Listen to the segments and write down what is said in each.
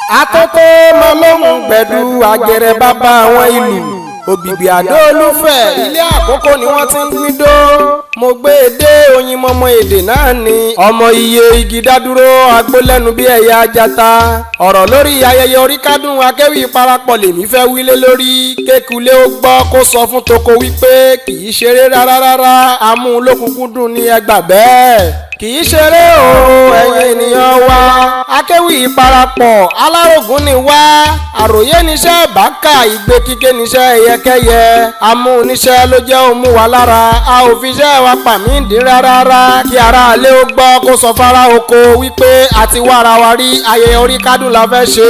Atótó mọ́lọ́hún gbẹ̀dú àgẹ̀rẹ̀ bàbá àwọn ìlú ògbìgbì àdó olúfẹ̀ ilé àkókò ni wọ́n ti ń gbídó. Mo gbé e dé oyin mọ́mọ́ èdè náà ni ọmọ iye igi dádúró agbólẹ́nu bí ẹ̀yà ajata. Ọ̀rọ̀ lórí ayẹyẹ oríkádùn Akewi Parapo lèmi fẹ́ wílé lórí. Kékulé ó gbọ́ kó sọ fún toko wípé kì í ṣeré rárá amúlòkùnkúndùn ní ẹgbà bẹ́ẹ̀. Kì í ṣeré o ẹ̀yin ènìyàn wa. Akewi Parapo alárògùn ni wá. Àròyé níṣẹ́ bákà ìgbé kíké níṣẹ́ ẹyẹkẹyẹ. Amúniṣẹ́ ló jẹ́ òmù wa lára. A ò fi iṣẹ́ wa pàmì dín rárá. Kí ara alẹ́ ó gbọ́ kó sọ fara oko wípé àti wàrà wa rí ayẹyẹ oríkádùn la fẹ́ ṣe.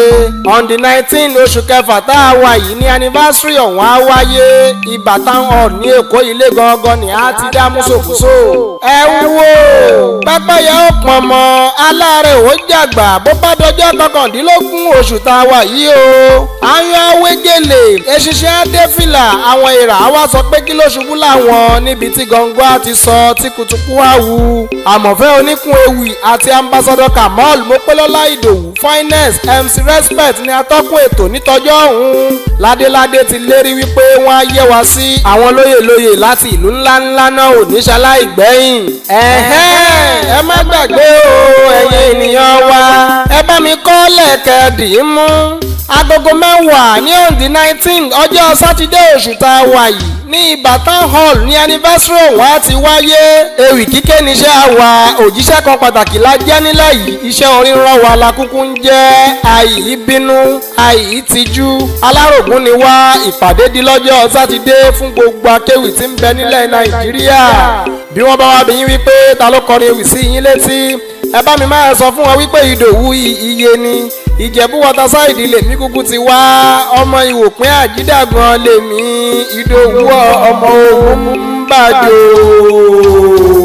On the 19 oṣù kẹfà tá a wà yìí ní anniversary ọ̀hún á wáyé. Ìbàdàn hall ní Èkó ilé gangan ni a ti dá múṣòkúṣò. Ẹ wò pẹ́pẹ́yẹ ó pọ̀n mọ́ aláàrẹ̀ ó jàgbà bó bá dọjọ́ 19 oṣù tá a wà yìí o. Àwọn awégele eṣiṣẹ́ dẹ́fìlà àwọn ìrà wá sọ pé kí ló ṣubú láwọn níbi tí gọ̀ǹgọ̀ ti sọ tí kùtùkù wá wù. Àmọ̀fẹ́ oníkun ewì àti ambassador Kamal Mopelọ́lá Ìdòwú finance MC respect ní atọ́kùn ètò nítọjọ́ ọ̀hún. Ládéládé ti lérí wípé wọ́n á yẹ wá sí àwọn lóyè láti ìlú ńláńlá náà ò ní ṣaláì gbẹ̀yìn. Ẹ má gbàgbé o ẹ̀yin ènìyàn wa, ẹ bá mi kọ́ lẹ̀kẹ́ dì í mú. Agogo 10 ní on the 19 ọjọ́ sátidé oṣù tá a wà yìí ní Ìbàdàn hall ní anniversary òun á ti wáyé. Ewì kíké níṣẹ́ àwa òjíṣẹ́ kan pàtàkì la jẹ́ nílẹ̀ yìí. Iṣẹ́ orin rán wa la kúkú ń jẹ́. Àì bínú àì tijú alárògùn ni wá. Ìpàdé di lọ́jọ́ sátidé fún gbogbo akéwì tí ń bẹ nílẹ̀ Nàìjíríà. Bí wọ́n bá wá bí yín wípé ta ló kọrin ewì sí yín létí, ẹ bá mi máa sọ fún wọn wípé Idowuiye ni. Ìjẹ̀bú waterside lèmi kúkú ti wá. Ọmọ ìwòpín àjídàgbọ̀n lèmi. Ìdòwú ọmọ ogun ń bàjọ́.